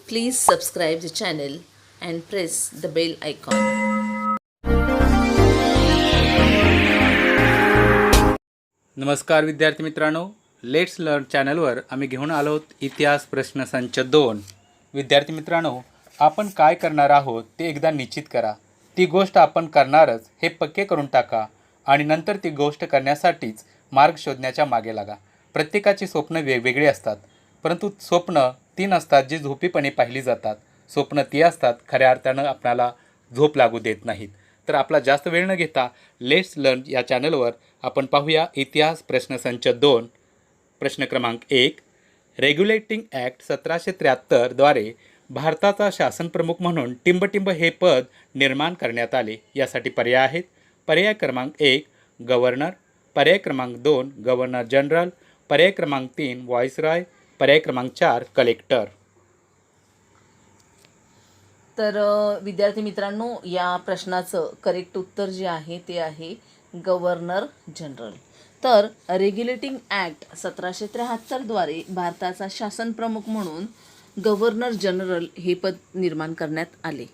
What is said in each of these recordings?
Please subscribe the channel and press the bell icon. नमस्कार विद्यार्थी मित्रांनो, लेट्स लर्न चॅनलवर आम्ही घेऊन आलो आहोत इतिहास प्रश्नसंच 2. विद्यार्थी मित्रांनो, आपण काय करणार आहोत ते एकदा निश्चित करा. ती गोष्ट आपण करणारच हे पक्के करून टाका आणि नंतर ती गोष्ट करण्यासाठीच मार्ग शोधण्याच्या मागे लागा. प्रत्येकाची स्वप्न वेगवेगळी असतात, परंतु स्वप्न ती नसतात जी झोपीपणे पाहिली जातात. स्वप्न ती असतात खऱ्या अर्थानं आपल्याला झोप लागू देत नाहीत. तर आपला जास्त वेळ न घेता लेट्स लर्न या चॅनलवर आपण पाहूया इतिहास प्रश्नसंच 2. प्रश्न क्रमांक 1. रेग्युलेटिंग ॲक्ट 1773 द्वारे भारताचा शासनप्रमुख म्हणून टिंबटिंब हे पद निर्माण करण्यात आले. यासाठी पर्याय आहेत. पर्याय क्रमांक 1 गव्हर्नर, पर्याय क्रमांक 2 गव्हर्नर जनरल, पर्याय क्रमांक 3 व्हाईसरॉय, पर्याय क्रमांक 4 कलेक्टर. तर विद्यार्थी मित्रांनो, या प्रश्नाचं करेक्ट उत्तर जे आहे ते आहे गव्हर्नर जनरल. तर रेग्युलेटिंग ॲक्ट 1773 द्वारे भारताचा शासन प्रमुख म्हणून गव्हर्नर जनरल हे पद निर्माण करण्यात आले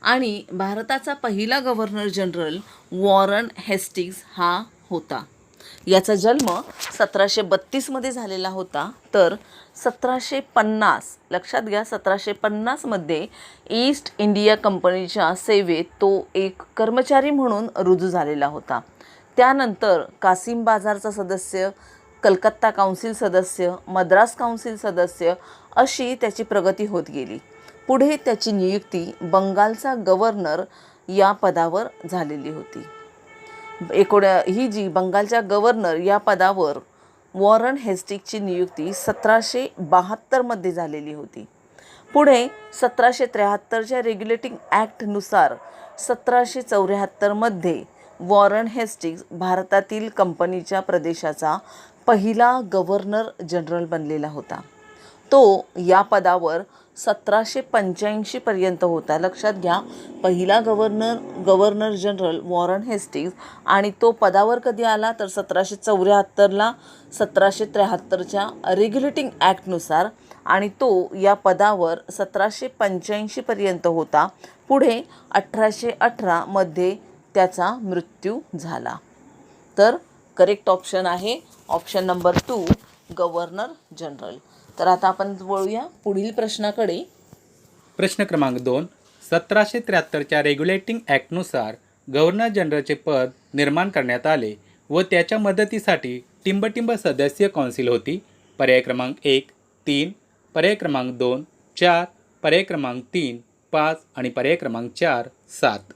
आणि भारताचा पहिला गव्हर्नर जनरल वॉरन हेस्टिंग्ज हा होता. याचा जन्म 1732 झालेला होता. तर 1750 लक्षात घ्या, 1750 ईस्ट इंडिया कंपनीच्या सेवेत तो एक कर्मचारी म्हणून रुजू झालेला होता. त्यानंतर कासिम बाजारचा सदस्य, कलकत्ता काउन्सिल सदस्य, मद्रास काउन्सिल सदस्य अशी त्याची प्रगती होत गेली. पुढे त्याची नियुक्ती बंगालचा गव्हर्नर या पदावर झालेली होती. ही जी बंगालच्या गव्हर्नर या पदावर वॉरन हेस्टिंग्जची नियुक्ती 1772 झालेली होती. पुढे 1773च्या रेग्युलेटिंग ॲक्टनुसार 1774 वॉरन हेस्टिंग्ज भारतातील कंपनीच्या प्रदेशाचा पहिला गव्हर्नर जनरल बनलेला होता. तो या पदावर 1785 पर्यंत होता. लक्षात घ्या, पहिला गव्हर्नर जनरल वॉरन हेस्टिंग्ज आणि तो पदावर कधी आला तर 1774ला 1773च्या रेग्युलेटिंग ॲक्टनुसार, आणि तो या पदावर 1785 पर्यंत होता. पुढे 1818 त्याचा मृत्यू झाला. तर करेक्ट ऑप्शन आहे ऑप्शन नंबर 2 गव्हर्नर जनरल. तर आता आपण वळूया पुढील प्रश्नाकडे. प्रश्न क्रमांक 2. 1773च्या रेग्युलेटिंग ॲक्टनुसार गव्हर्नर जनरलचे पद निर्माण करण्यात आले व त्याच्या मदतीसाठी टिंबटिंब सदस्य कौन्सिल होती. पर्याय क्रमांक 1 3, पर्याय क्रमांक 2 4, पर्याय क्रमांक 3 5 आणि पर्याय क्रमांक 4 7.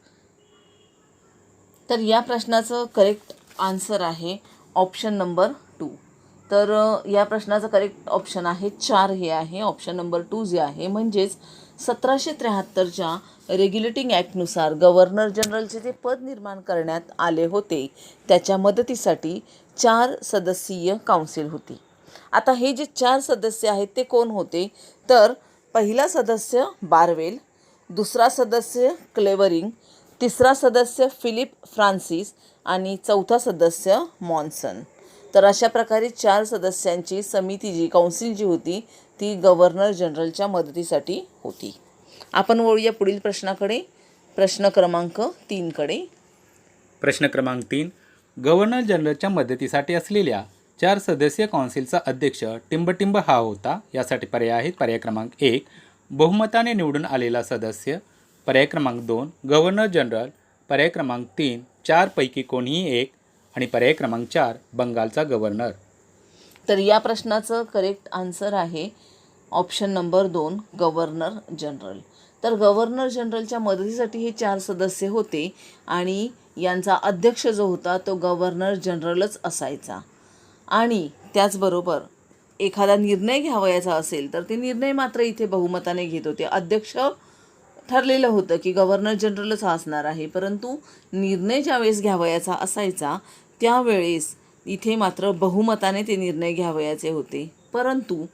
तर या प्रश्नाचं करेक्ट आन्सर आहे ऑप्शन नंबर 2. तर या प्रश्नाचं करेक्ट ऑप्शन आहे 4 हे आहे. ऑप्शन नंबर 2 जे आहे, म्हणजेच 1773च्या रेग्युलेटिंग ॲक्टनुसार गव्हर्नर जनरलचे जे पद निर्माण करण्यात आले होते त्याच्या मदतीसाठी 4 सदस्यीय काउन्सिल होती. आता हे जे 4 सदस्य आहेत ते कोण होते तर पहिला सदस्य बारवेल, दुसरा सदस्य क्लेवरिंग, तिसरा सदस्य फिलिप फ्रान्सिस आणि चौथा सदस्य मॉन्सन. तर अशा प्रकारे 4 सदस्यांची समिती जी काउन्सिल जी होती ती गव्हर्नर जनरलच्या मदतीसाठी होती. आपण वळूया पुढील प्रश्नाकडे, प्रश्न क्रमांक 3 कडे. प्रश्न क्रमांक 3. गव्हर्नर जनरलच्या मदतीसाठी असलेल्या 4 सदस्यीय काउन्सिलचा अध्यक्ष टिंबटिंब हा होता. यासाठी पर्याय आहेत. पर्याय क्रमांक 1 बहुमताने निवडून आलेला सदस्य, पर्याय क्रमांक 2 गव्हर्नर जनरल, पर्याय क्रमांक 3 4 पैकी कोणीही एक आणि पर्याय क्रमांक 4 बंगालचा गव्हर्नर. तर या प्रश्नाचं करेक्ट आन्सर आहे ऑप्शन नंबर 2 गव्हर्नर जनरल. तर गव्हर्नर जनरलच्या मदतीसाठी हे 4 सदस्य होते आणि यांचा अध्यक्ष जो होता तो गव्हर्नर जनरलच असायचा. आणि त्याचबरोबर एखादा निर्णय घ्यावयाचा असेल तर ते निर्णय मात्र इथे बहुमताने घेत होते. अध्यक्ष ठरलेलं होतं की गव्हर्नर जनरलच हा असणार आहे, परंतु निर्णय ज्यावेळेस घ्यावयाचा असायचा त्यावेळेस इथे मात्र बहुमताने ते निर्णय घ्यावयाचे होते. परंतु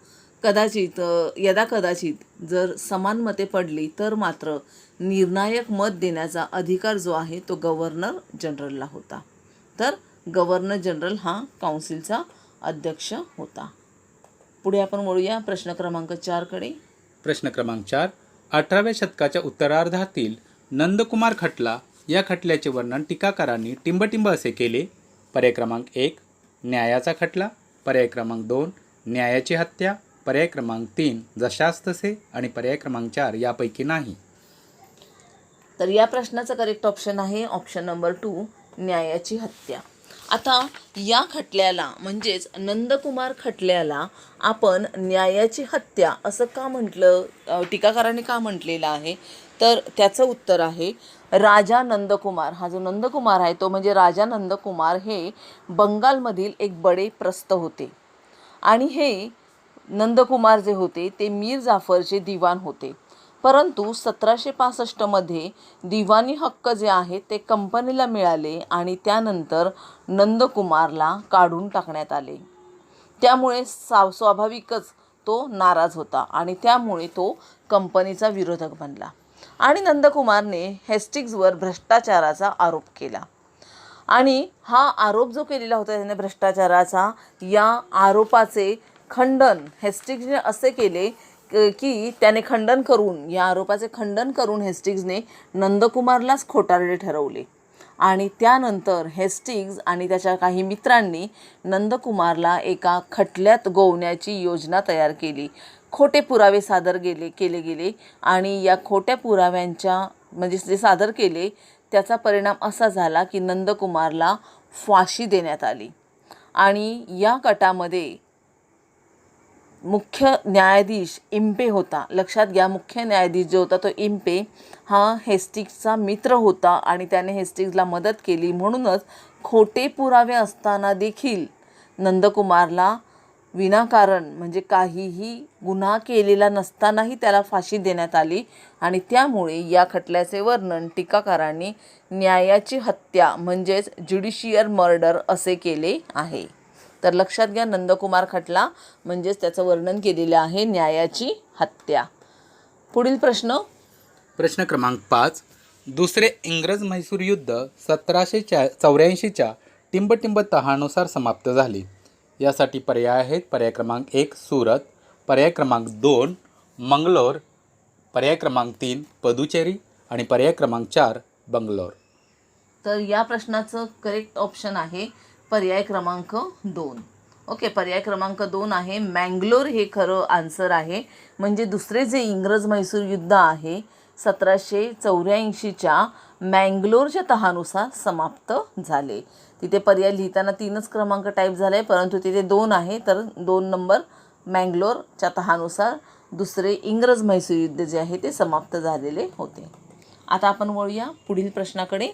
कदाचित जर समान मते पडली तर मात्र निर्णायक मत देण्याचा अधिकार जो आहे तो गव्हर्नर जनरलला होता. तर गव्हर्नर जनरल हा काउन्सिलचा अध्यक्ष होता. पुढे आपण वळूया प्रश्न क्रमांक 4 कडे. प्रश्न क्रमांक 4. 18व्या शतकाच्या उत्तरार्धातील नंदकुमार खटला या खटल्याचे वर्णन टीकाकारांनी टिंबटिंब असे केले. पर्याय क्रमांक 1 न्यायाचा खटला, पर्याय क्रमांक 2 न्यायाची हत्या, पर्याय क्रमांक 3 जशास तसे आणि पर्याय क्रमांक 4 यापैकी नाही. तर या प्रश्नाचं करेक्ट ऑप्शन आहे ऑप्शन नंबर 2 न्यायाची हत्या. आता या खटल्याला म्हणजेच नंदकुमार खटल्याला आपण न्यायाची हत्या असं का म्हटलं, टीकाकारांनी का म्हटलेलं आहे, तर त्याचं उत्तर आहे राजा नंदकुमार. हा जो नंदकुमार आहे तो म्हणजे राजा नंदकुमार हे बंगालमधील एक बडे प्रस्थ होते आणि हे नंदकुमार जे होते ते मीर जाफरचे दिवाण होते. परंतु 1765मध्ये दिवाणी हक्क जे आहेत ते कंपनीला मिळाले आणि त्यानंतर नंदकुमारला काढून टाकण्यात आले. त्यामुळे स्वाभाविकच तो नाराज होता आणि त्यामुळे तो कंपनीचा विरोधक बनला आणि नंदकुमारने हेस्टिंग्जवर भ्रष्टाचाराचा आरोप केला. आणि हा आरोप जो केलेला होता त्याने भ्रष्टाचाराचा, या आरोपाचे खंडन हेस्टिंग्जने असे केले की त्याने खंडन करून, या आरोपाचे खंडन करून हेस्टिंग्जने नंदकुमारलाच खोटारडे ठरवले आणि त्यानंतर हेस्टिंग्ज आणि त्याच्या काही मित्रांनी नंदकुमारला एका खटल्यात गोवण्याची योजना तयार केली. खोटे पुरावे सादर केले गेले आणि या खोट्या पुराव्यांच्या म्हणजे जे सादर केले त्याचा परिणाम असा झाला की नंदकुमारला फाशी देण्यात आली. आणि या कटामध्ये मुख्य न्यायाधीश इम्पे होता. लक्षात घ्या, मुख्य न्यायाधीश जो होता तो इम्पे हा हेस्टिंग्जचा मित्र होता आणि त्याने हेस्टिंग्जला मदत केली. म्हणूनच खोटे पुरावे असताना देखील नंदकुमारला विनाकारण म्हणजे काहीही गुन्हा केलेला नसतानाही त्याला फाशी देण्यात आली आणि त्यामुळे या खटल्याचे वर्णन टीकाकारांनी न्यायाची हत्या म्हणजेच ज्युडिशियल मर्डर असे केले आहे. तर लक्षात घ्या, नंदकुमार खटला म्हणजेच त्याचं वर्णन केलेलं आहे न्यायाची हत्या. पुढील प्रश्न. प्रश्न क्रमांक 5. दुसरे इंग्रज म्हैसूर युद्ध 1784च्या टिंबटिंब तहानुसार समाप्त झाले. यासाठी पर्याय आहेत पर्याय क्रमांक 1 सुरत, पर्याय क्रमांक 2 मंगलोर, पर्याय क्रमांक 3 पदुचेरी आणि पर्याय क्रमांक 4 बंगलोर. तर या प्रश्नाचं करेक्ट ऑप्शन आहे पर्याय क्रमांक 2. ओके, पर्याय क्रमांक 2 आहे मँगलोर हे खरं आन्सर आहे. म्हणजे दुसरे जे इंग्रज म्हैसूर युद्ध आहे 1784च्या मँगलोरच्या तहानुसार समाप्त झाले. तिथे पर्याय लिहिताना 3च क्रमांक टाईप झाला आहे परंतु तिथे 2 आहे, तर 2 नंबर मँगलोरच्या तहानुसार दुसरे इंग्रज म्हैसूर युद्ध जे आहे ते समाप्त झालेले होते. आता आपण वळूया पुढील प्रश्नाकडे.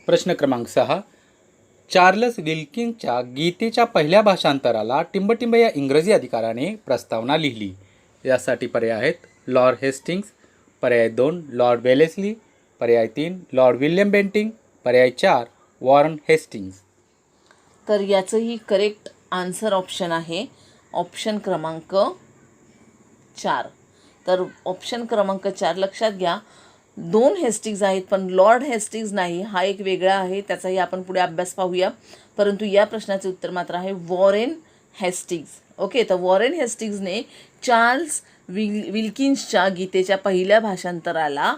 प्रश्न क्रमांक 6. चार्ल्स विल्किन्सच्या गीतेच्या पहिल्या भाषांतराला टिंबटिंब या इंग्रजी अधिकाऱ्याने प्रस्तावना लिहिली. यासाठी पर्याय आहेत लॉर्ड हेस्टिंग्स, पर्याय 2 लॉर्ड वेलेस्ली, पर्याय 3 लॉर्ड विल्यम बेंटिंग, पर्याय 4 वॉरन हेस्टिंग्स. तर याचंही करेक्ट आन्सर ऑप्शन आहे ऑप्शन क्रमांक 4. तर ऑप्शन क्रमांक 4 लक्षात घ्या, 2 हेस्टिंग्ज आहेत पण लॉर्ड हेस्टिंग्ज नाही, हा एक वेगळा आहे, त्याचाही आपण पुढे अभ्यास पाहूया. परंतु या प्रश्नाचे उत्तर मात्र आहे वॉरेन हेस्टिंग्ज. ओके, तर वॉरेन हेस्टिंग्जने चार्ल्स विल्किन्सच्या गीतेच्या पहिल्या भाषांतराला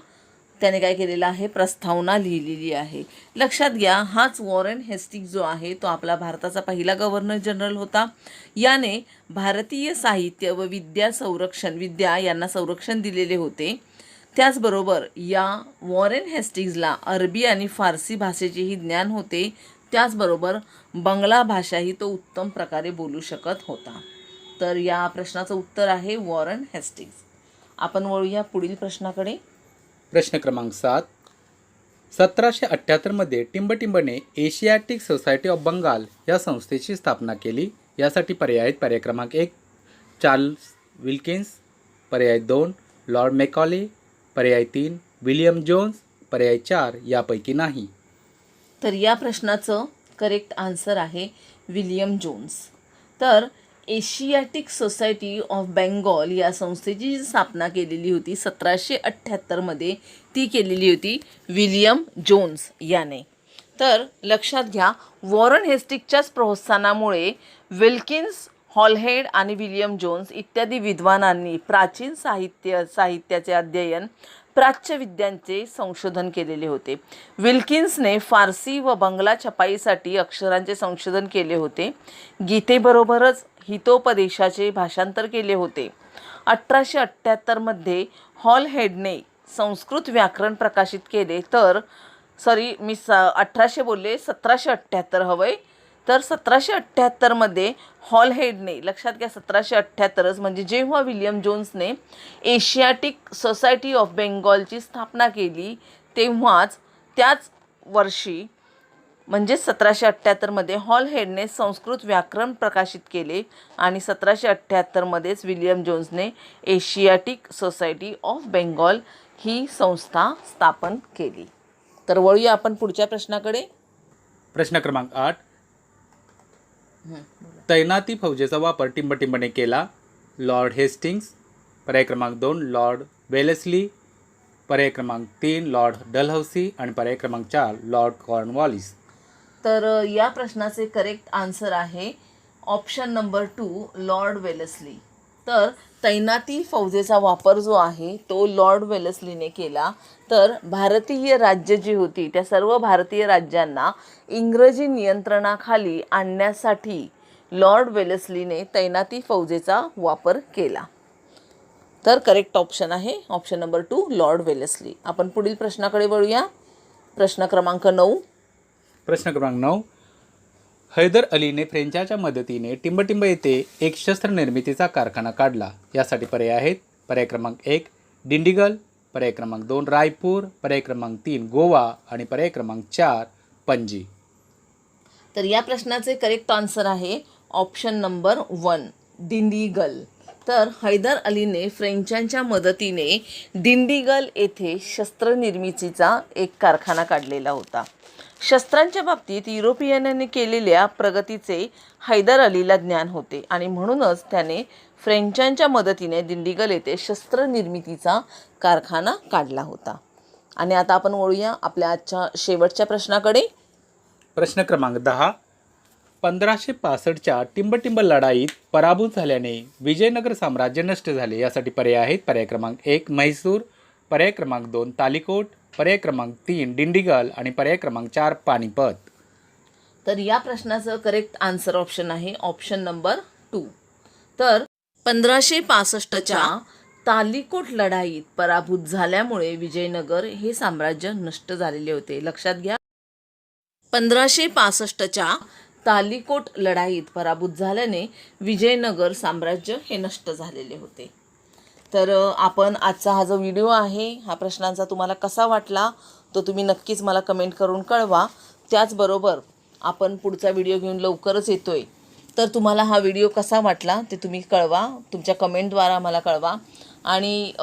त्याने काय केलेलं आहे, प्रस्तावना लिहिलेली आहे. लक्षात घ्या, हाच वॉरेन हेस्टिंग्ज जो आहे तो आपला भारताचा पहिला गव्हर्नर जनरल होता. याने भारतीय साहित्य व विद्या यांना संरक्षण दिलेले होते. त्याचबरोबर या वॉरेन हेस्टिंग्जला अरबी आणि फारसी भाषेचेही ज्ञान होते. त्याचबरोबर बंगला भाषाही तो उत्तम प्रकारे बोलू शकत होता. तर या प्रश्नाचं उत्तर आहे वॉरेन हेस्टिंग्ज. आपण वळूया पुढील प्रश्नाकडे. प्रश्न क्रमांक 7. 1778मध्ये टिंबटिंबने एशियाटिक सोसायटी ऑफ बंगाल या संस्थेची स्थापना केली. यासाठी पर्याय आहेत पर्याय क्रमांक 1 चार्ल्स विल्किन्स, पर्याय 2 लॉर्ड मेकॉले, पर्याय 3 विलियम जोन्स, पर्याय 4 यापैकी नाही. तर या प्रश्नाचं करेक्ट आन्सर आहे विलियम जोन्स. तर एशियाटिक सोसायटी ऑफ बेंगॉल या संस्थेची जी स्थापना केलेली होती 1778मध्ये ती केलेली होती विलियम जोन्स याने. तर लक्षात घ्या, वॉरेन हेस्टिंग्जच्याच प्रोत्साहनामुळे विल्किन्स हॉलहेड आणि विल्यम जोन्स इत्यादी विद्वानांनी प्राचीन साहित्याचे अध्ययन, प्राच्यविद्यांचे संशोधन केलेले होते. विल्किन्सने फारसी व बंगला छपाईसाठी अक्षरांचे संशोधन केले होते. गीतेबरोबरच हितोपदेशाचे भाषांतर केले होते. 1878 हॉलहेडने संस्कृत व्याकरण प्रकाशित केले. तर 1778 हवंय. तर 1778 हॉलहेडने, लक्षात घ्या 1778च, म्हणजे जेव्हा विल्यम जोन्सने एशियाटिक सोसायटी ऑफ बेंगॉलची स्थापना केली तेव्हाच त्याच वर्षी म्हणजे 1778 हॉलहेडने संस्कृत व्याकरण प्रकाशित केले आणि 1778 विल्यम जोन्सने एशियाटिक सोसायटी ऑफ बेंगॉल ही संस्था स्थापन केली. तर वळूया आपण पुढच्या प्रश्नाकडे. प्रश्न क्रमांक 8. तैनाती फौजेचा वापर टिंबटिंबने केला. Lord Hastings. पर्याय क्रमांक 2 लॉर्ड वेलेस्ली. पर्याय क्रमांक 3 लॉर्ड डलहौसी आणि पर्याय क्रमांक 4 लॉर्ड कॉर्नवॉलिस. तर या प्रश्नाचे करेक्ट आन्सर आहे ऑप्शन नंबर 2 लॉर्ड वेलेस्ली. तर तैनाती फौजेचा वापर जो आहे तो लॉर्ड वेलेस्लीने केला. तर भारतीय राज्य जी होती त्या सर्व भारतीय राज्यांना इंग्रजी नियंत्रणाखाली आणण्यासाठी लॉर्ड वेलेस्लीने तैनाती फौजेचा वापर केला. तर करेक्ट ऑप्शन आहे ऑप्शन नंबर 2 लॉर्ड वेलेस्ली. आपण पुढील प्रश्नाकडे वळूया. प्रश्न क्रमांक 9. प्रश्न क्रमांक 9. हैदर अलीने फ्रेंचाच्या मदतीने टिंबटिंब येथे एक शस्त्र निर्मितीचा कारखाना काढला. यासाठी पर्याय आहेत. पर्याय क्रमांक 1 डिंडिगल. पर्याय क्रमांक 2 रायपूर. पर्याय क्रमांक 3 गोवा आणि पर्याय क्रमांक 4 पणजी. तर या प्रश्नाचे करेक्ट आन्सर आहे ऑप्शन नंबर 1 डिंडिगल. तर हैदर अलीने फ्रेंचांच्या मदतीने डिंडिगल येथे शस्त्र निर्मितीचा एक कारखाना काढलेला होता. शस्त्रांच्या बाबतीत युरोपियनांनी केलेल्या प्रगतीचे हैदर अलीला ज्ञान होते आणि म्हणूनच त्याने फ्रेंचांच्या मदतीने दिंडिगल येथे शस्त्र निर्मितीचा कारखाना काढला होता. आणि आता आपण वळूया आपल्या आजच्या शेवटच्या प्रश्नाकडे. प्रश्न क्रमांक 10. 1565च्या टिंबटिंब लढाईत पराभूत झाल्याने विजयनगर साम्राज्य नष्ट झाले. यासाठी पर्याय आहेत. पर्याय क्रमांक 1 म्हैसूर. पर्याय क्रमांक 2 तालिकोट. पर्याय क्रमांक 3 डिंडिगल आणि पर्याय क्रमांक 4 पानिपत. तर या प्रश्नाचं करेक्ट आन्सर ऑप्शन आहे ऑप्शन नंबर 2. तर 1565च्या तालिकोट लढाईत पराभूत झाल्यामुळे विजयनगर हे साम्राज्य नष्ट झालेले होते. लक्षात घ्या 1565च्या तालिकोट लढाईत पराभूत झाल्याने विजयनगर साम्राज्य हे नष्ट झालेले होते. तर आपण आजचा हा जो व्हिडिओ आहे हा प्रश्नांचा तुम्हाला कसा वाटला तो तुम्ही नक्कीच मला कमेंट करून कळवा. त्याचबरोबर आपण पुढचा व्हिडिओ घेऊन लवकरच येतोय. तर तुम्हाला हा व्हिडिओ कसा वाटला ते तुम्ही कळवा, तुमच्या कमेंटद्वारा मला कळवा. आणि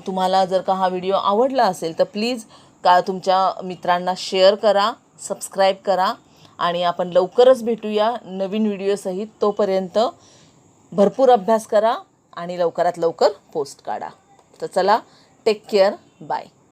तुम्हाला जर का हा व्हिडिओ आवडला असेल तर प्लीज तुमच्या मित्रांना शेअर करा, सबस्क्राईब करा आणि आपण लवकरच भेटूया नवीन व्हिडिओसहित. तोपर्यंत भरपूर अभ्यास करा आणि लवकरात लवकर पोस्ट काढा. तर चला, टेक केअर, बाय.